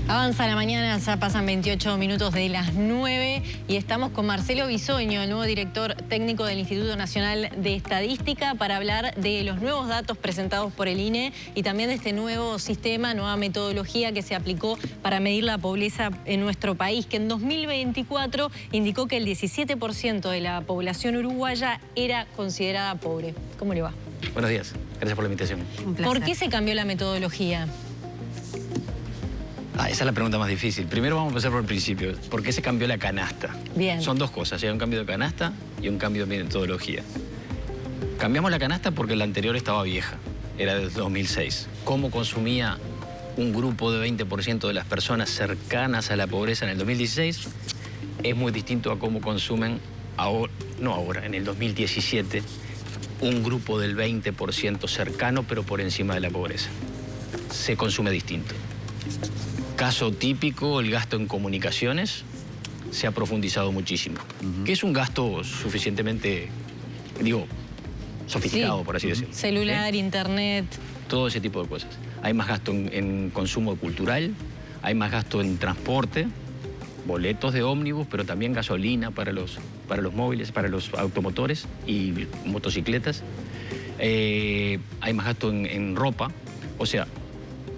Avanza la mañana, ya pasan 28 minutos de las 9 y estamos con Marcelo Bisoño, el nuevo director técnico del Instituto Nacional de Estadística, para hablar de los nuevos datos presentados por el INE y también de este nuevo sistema, nueva metodología que se aplicó para medir la pobreza en nuestro país, que en 2024 indicó que el 17% de la población uruguaya era considerada pobre. ¿Cómo le va? Buenos días, gracias por la invitación. Un placer. ¿Por qué se cambió la metodología? Esa es la pregunta más difícil. Primero vamos a empezar por el principio. ¿Por qué se cambió la canasta? Bien. Son dos cosas, hay un cambio de canasta y un cambio de metodología. Cambiamos la canasta porque la anterior estaba vieja, era del 2006. ¿Cómo consumía un grupo de 20% de las personas cercanas a la pobreza en el 2016? Es muy distinto a cómo consumen ahora, no ahora, en el 2017, un grupo del 20% cercano pero por encima de la pobreza. Se consume distinto. Caso típico, el gasto en comunicaciones se ha profundizado muchísimo. Que es un gasto suficientemente, sofisticado, sí, por así decirlo. Celular, internet. Todo ese tipo de cosas. Hay más gasto en consumo cultural, hay más gasto en transporte, boletos de ómnibus, pero también gasolina para los móviles, para los automotores y motocicletas. Hay más gasto en ropa. O sea,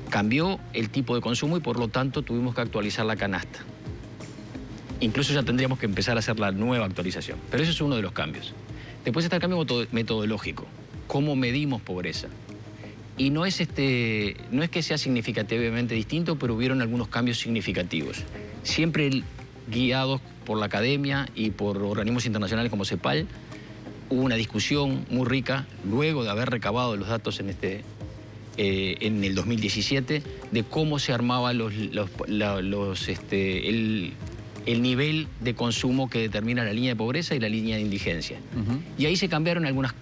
cambió el tipo de consumo y por lo tanto tuvimos que actualizar la canasta. Incluso ya tendríamos que empezar a hacer la nueva actualización. Pero ese es uno de los cambios. Después está el cambio metodológico. ¿Cómo medimos pobreza? Y no es que sea significativamente distinto, pero hubieron algunos cambios significativos. Siempre guiados por la academia y por organismos internacionales como CEPAL. Hubo una discusión muy rica luego de haber recabado los datos en el 2017, de cómo se armaba el nivel de consumo que determina la línea de pobreza y la línea de indigencia. Y ahí se cambiaron algunas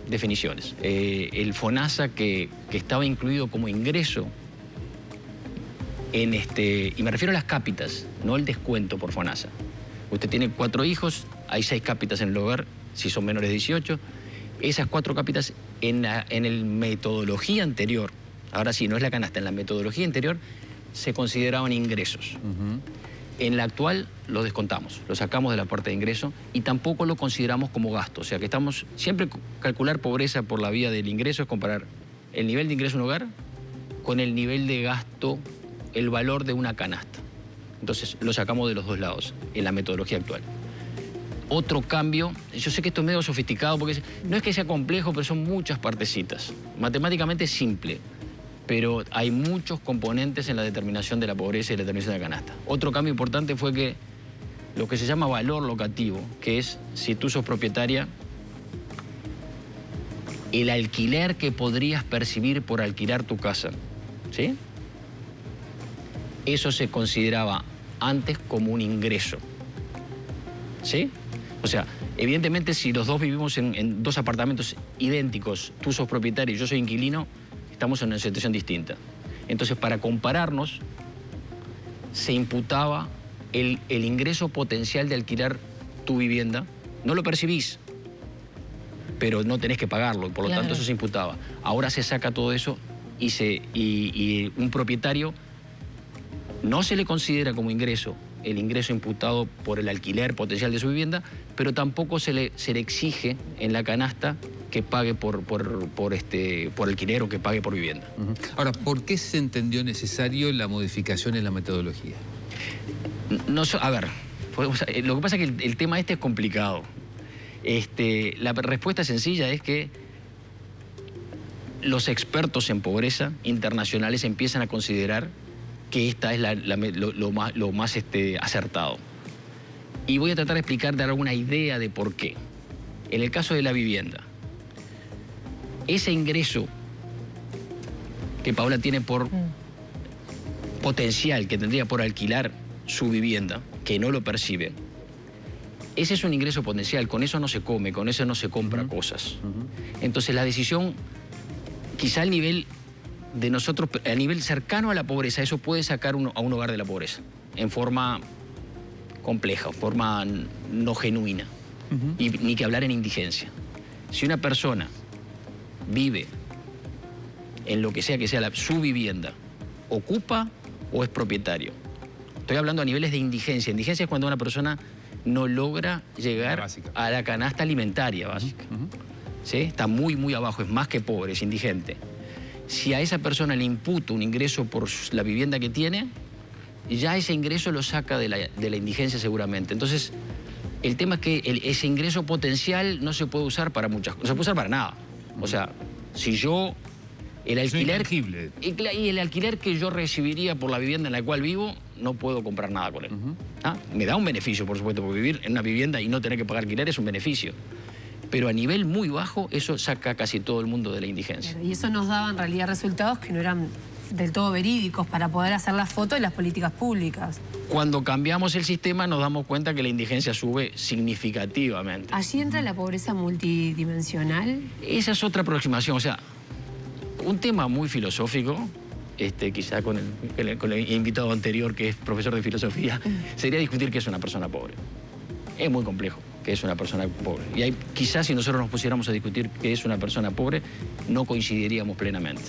definiciones. El FONASA, que estaba incluido como ingreso, y me refiero a las cápitas, no el descuento por FONASA. Usted tiene 4 hijos, hay 6 cápitas en el hogar, si son menores de 18, esas 4 cápitas en la metodología anterior, ahora sí, no es la canasta, en la metodología anterior se consideraban ingresos. En la actual lo descontamos, lo sacamos de la parte de ingreso y tampoco lo consideramos como gasto. O sea que siempre calcular pobreza por la vía del ingreso es comparar el nivel de ingreso en un hogar con el nivel de gasto, el valor de una canasta. Entonces lo sacamos de los dos lados en la metodología actual. Otro cambio, yo sé que esto es medio sofisticado porque no es que sea complejo, pero son muchas partecitas. Matemáticamente es simple, pero hay muchos componentes en la determinación de la pobreza y la determinación de la canasta. Otro cambio importante fue que lo que se llama valor locativo, que es si tú sos propietaria, el alquiler que podrías percibir por alquilar tu casa, ¿sí? Eso se consideraba antes como un ingreso, ¿sí? O sea, evidentemente si los dos vivimos en 2 apartamentos idénticos, tú sos propietario y yo soy inquilino, estamos en una situación distinta. Entonces, para compararnos, se imputaba el ingreso potencial de alquilar tu vivienda. No lo percibís, pero no tenés que pagarlo, por lo tanto eso se imputaba. Ahora se saca todo eso y un propietario no se le considera como ingreso el ingreso imputado por el alquiler potencial de su vivienda, pero tampoco se le exige en la canasta que pague por alquiler o que pague por vivienda. Ahora, ¿por qué se entendió necesario la modificación en la metodología? A ver, lo que pasa es que el tema es complicado. La respuesta sencilla es que los expertos en pobreza internacionales empiezan a considerar que esta es lo más acertado. Y voy a tratar de explicar, dar alguna idea de por qué. En el caso de la vivienda, ese ingreso que Paula tiene por potencial que tendría por alquilar su vivienda, que no lo percibe, ese es un ingreso potencial, con eso no se come, con eso no se compra cosas. Entonces la decisión, quizá al nivel de nosotros, a nivel cercano a la pobreza, eso puede sacar a un hogar de la pobreza, en forma compleja, en forma no genuina, y ni que hablar en indigencia. Si una persona vive en lo que sea su vivienda, ocupa o es propietario. Estoy hablando a niveles de indigencia. Indigencia es cuando una persona no logra llegar a la canasta alimentaria básica. ¿Sí? Está muy, muy abajo, es más que pobre, es indigente. Si a esa persona le imputo un ingreso por la vivienda que tiene, ya ese ingreso lo saca de la indigencia seguramente. Entonces, el tema es que ese ingreso potencial no se puede usar para muchas cosas, no se puede usar para nada. O sea, si yo... El alquiler, y el alquiler que yo recibiría por la vivienda en la cual vivo, no puedo comprar nada con él. Me da un beneficio, por supuesto, porque vivir en una vivienda y no tener que pagar alquiler es un beneficio. Pero a nivel muy bajo, eso saca a casi todo el mundo de la indigencia. Claro, y eso nos daba en realidad resultados que no eran del todo verídicos para poder hacer la foto de las políticas públicas. Cuando cambiamos el sistema nos damos cuenta que la indigencia sube significativamente. ¿Allí entra la pobreza multidimensional? Esa es otra aproximación, o sea... Un tema muy filosófico, quizá con el invitado anterior, que es profesor de filosofía, sería discutir qué es una persona pobre. Es muy complejo qué es una persona pobre. Y quizás si nosotros nos pusiéramos a discutir qué es una persona pobre, no coincidiríamos plenamente.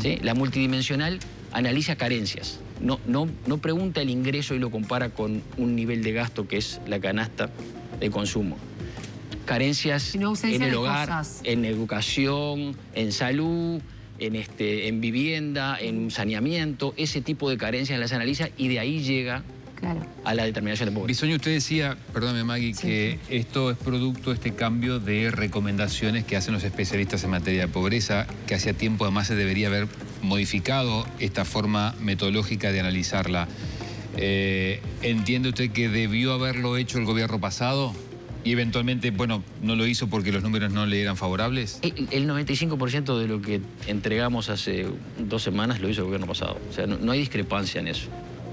¿Sí? La multidimensional analiza carencias. No pregunta el ingreso y lo compara con un nivel de gasto que es la canasta de consumo. Carencias en el hogar, en educación, en salud, en vivienda, en saneamiento, ese tipo de carencias las analiza y de ahí llega a la determinación de pobreza. Bisoño, usted decía, perdóname Maggie, que esto es producto, este cambio de recomendaciones que hacen los especialistas en materia de pobreza, que hacía tiempo además se debería haber modificado esta forma metodológica de analizarla. ¿Entiende usted que debió haberlo hecho el gobierno pasado? Y eventualmente, bueno, no lo hizo porque los números no le eran favorables. El 95% de lo que entregamos hace 2 semanas lo hizo el gobierno pasado. O sea, no hay discrepancia en eso.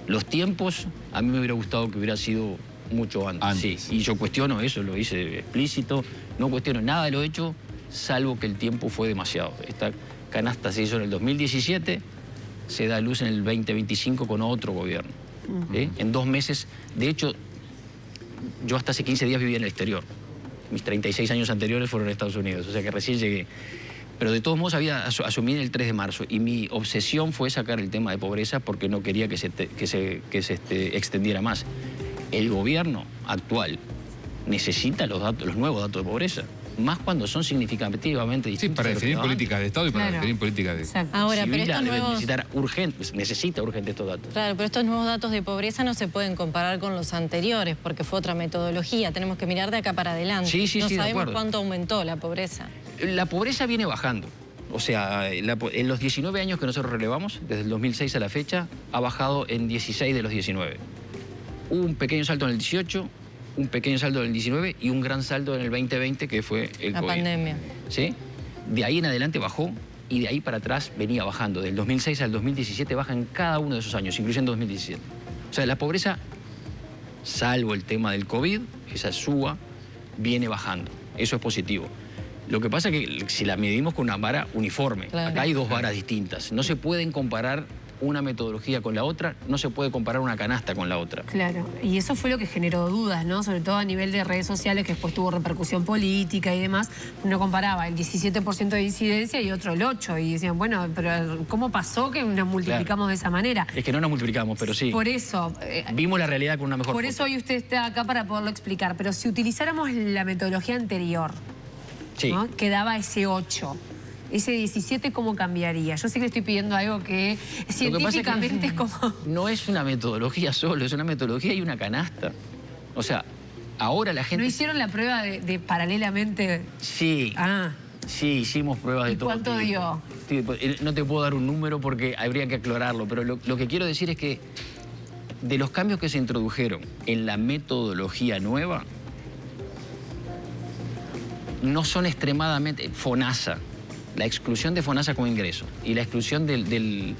Los tiempos, a mí me hubiera gustado que hubiera sido mucho antes. Sí, y yo cuestiono eso, lo hice explícito. No cuestiono nada de lo hecho, salvo que el tiempo fue demasiado. Esta canasta se hizo en el 2017, se da a luz en el 2025 con otro gobierno. ¿Sí? En 2 meses, de hecho... Yo hasta hace 15 días vivía en el exterior. Mis 36 años anteriores fueron en Estados Unidos, o sea que recién llegué. Pero de todos modos asumí el 3 de marzo y mi obsesión fue sacar el tema de pobreza porque no quería que se extendiera más. El gobierno actual necesita los nuevos datos de pobreza, más cuando son significativamente distintos. Sí, para definir políticas de Estado y para definir políticas de... Ahora, pero estos nuevos... necesita urgente estos datos. Claro, pero estos nuevos datos de pobreza no se pueden comparar con los anteriores porque fue otra metodología. Tenemos que mirar de acá para adelante. No sabemos cuánto aumentó la pobreza. La pobreza viene bajando. O sea, en los 19 años que nosotros relevamos, desde el 2006 a la fecha, ha bajado en 16 de los 19. Hubo un pequeño salto en el 18, un pequeño saldo en el 19 y un gran saldo en el 2020, que fue el COVID. La pandemia. ¿Sí? De ahí en adelante bajó y de ahí para atrás venía bajando. Del 2006 al 2017 baja en cada uno de esos años, incluyendo 2017. O sea, la pobreza, salvo el tema del COVID, esa suba, viene bajando. Eso es positivo. Lo que pasa es que si la medimos con una vara uniforme, acá hay 2 varas distintas. No se pueden comparar una metodología con la otra, no se puede comparar una canasta con la otra. Claro, y eso fue lo que generó dudas, ¿no? Sobre todo a nivel de redes sociales, que después tuvo repercusión política y demás. Uno comparaba el 17% de incidencia y otro el 8%. Y decían, bueno, pero ¿cómo pasó que nos multiplicamos de esa manera? Es que no nos multiplicamos, pero sí. Por eso... vimos la realidad con una mejor Por foto. eso hoy usted está acá para poderlo explicar. Pero si utilizáramos la metodología anterior, ¿no? Que daba ese 8%. Ese 17, ¿cómo cambiaría? Yo sé que le estoy pidiendo algo que científicamente es como... No es una metodología solo, es una metodología y una canasta. O sea, ahora la gente... ¿No hicieron la prueba de paralelamente? Sí. Sí, hicimos pruebas de todo tipo. ¿Cuánto dio? Sí, no te puedo dar un número porque habría que aclararlo, pero lo que quiero decir es que de los cambios que se introdujeron en la metodología nueva, no son extremadamente... FONASA, la exclusión de FONASA como ingreso y la exclusión del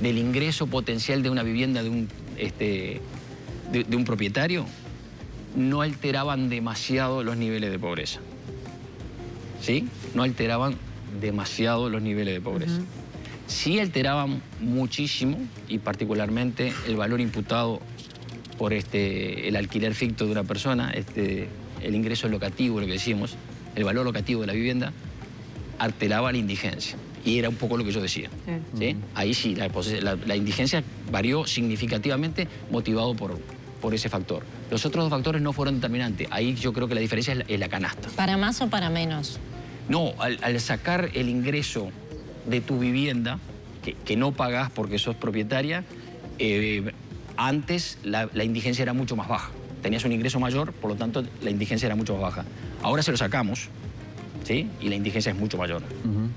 ingreso potencial de una vivienda de un propietario no alteraban demasiado los niveles de pobreza. ¿Sí? No alteraban demasiado los niveles de pobreza. Sí alteraban muchísimo y particularmente el valor imputado por el alquiler ficto de una persona, el ingreso locativo, lo que decimos, el valor locativo de la vivienda, alteraba la indigencia. Y era un poco lo que yo decía. ¿Sí? Ahí sí, la indigencia varió significativamente motivado por ese factor. Los otros dos factores no fueron determinantes. Ahí yo creo que la diferencia es la canasta. ¿Para más o para menos? No, al sacar el ingreso de tu vivienda, que no pagás porque sos propietaria, antes la indigencia era mucho más baja. Tenías un ingreso mayor, por lo tanto la indigencia era mucho más baja. Ahora se lo sacamos, ¿sí? Y la indigencia es mucho mayor.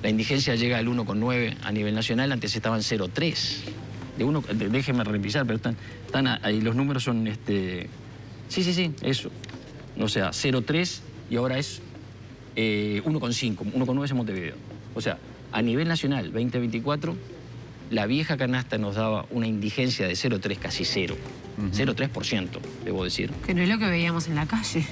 La indigencia llega al 1,9 a nivel nacional, antes estaban 0,3. Déjeme revisar, pero están ahí, los números son... Sí, eso. O sea, 0,3 y ahora es 1,5, 1,9 es en Montevideo. O sea, a nivel nacional, 2024, la vieja canasta nos daba una indigencia de 0,3, casi 0. 0,3%, debo decir. Que no es lo que veíamos en la calle.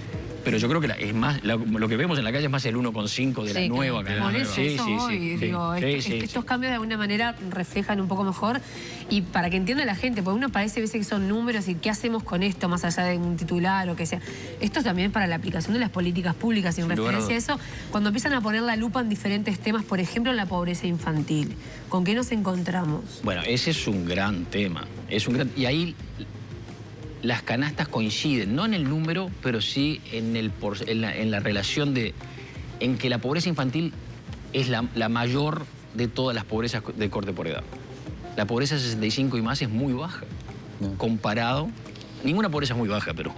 Pero yo creo que es más, lo que vemos en la calle es más el 1,5 de la nueva canasta. Por eso voy. Digo, estos cambios de alguna manera reflejan un poco mejor. Y para que entienda la gente, porque uno parece a veces que son números y qué hacemos con esto, más allá de un titular o que sea. Esto es también para la aplicación de las políticas públicas. Y en referencia a eso, cuando empiezan a poner la lupa en diferentes temas, por ejemplo, la pobreza infantil, ¿con qué nos encontramos? Bueno, ese es un gran tema. Y ahí... las canastas coinciden, no en el número, pero sí en la relación en que la pobreza infantil es la mayor de todas las pobrezas de corte por edad. La pobreza de 65 y más es muy baja, comparado... Ninguna pobreza es muy baja, pero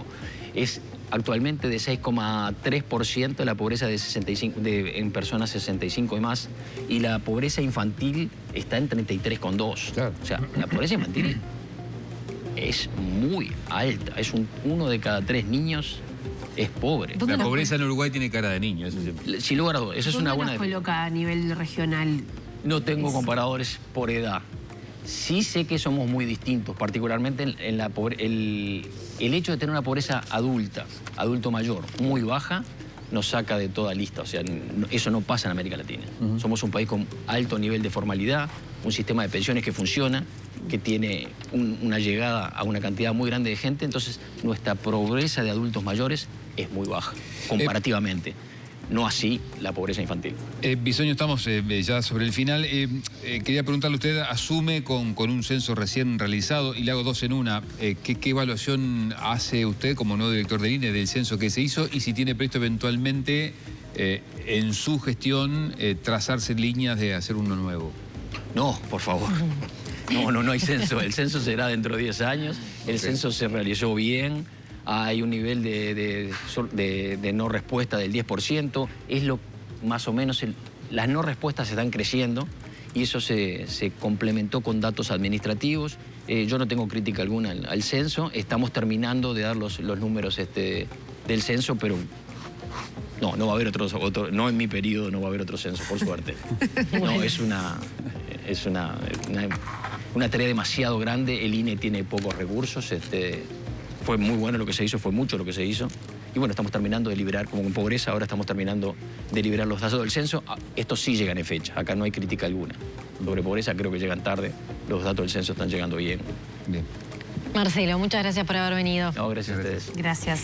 es actualmente de 6,3% la pobreza en personas 65 y más, y la pobreza infantil está en 33,2%. Claro. O sea, la pobreza infantil... es muy alta, es uno de cada 3 niños es pobre. La pobreza en Uruguay tiene cara de niño, eso siempre. Sin lugar a dudas, eso es una buena... ¿Dónde nos coloca a nivel regional? No tengo comparadores por edad. Sí sé que somos muy distintos, particularmente en la pobreza. El hecho de tener una pobreza adulto mayor, muy baja, nos saca de toda lista. O sea, eso no pasa en América Latina. Somos un país con alto nivel de formalidad, un sistema de pensiones que funciona, que tiene una llegada a una cantidad muy grande de gente, entonces nuestra pobreza de adultos mayores es muy baja, comparativamente. No así la pobreza infantil. Bisoño, estamos ya sobre el final. Quería preguntarle, usted asume con un censo recién realizado, y le hago dos en una. ¿Qué evaluación hace usted como nuevo director del INE del censo que se hizo, y si tiene previsto eventualmente en su gestión trazarse líneas de hacer uno nuevo? No, por favor. No hay censo. El censo será dentro de 10 años. El censo se realizó bien. Hay un nivel de no respuesta del 10%. Es más o menos... las no respuestas están creciendo y eso se complementó con datos administrativos. Yo no tengo crítica alguna al censo. Estamos terminando de dar los números del censo, pero... No va a haber otro... No en mi periodo no va a haber otro censo, por suerte. No, es una tarea demasiado grande. El INE tiene pocos recursos. Fue muy bueno lo que se hizo, fue mucho lo que se hizo. Y bueno, estamos terminando de liberar, como en pobreza, ahora estamos terminando de liberar los datos del censo. Estos sí llegan en fecha, acá no hay crítica alguna. Sobre pobreza creo que llegan tarde, los datos del censo están llegando bien. Marcelo, muchas gracias por haber venido. No, gracias a ustedes. Gracias.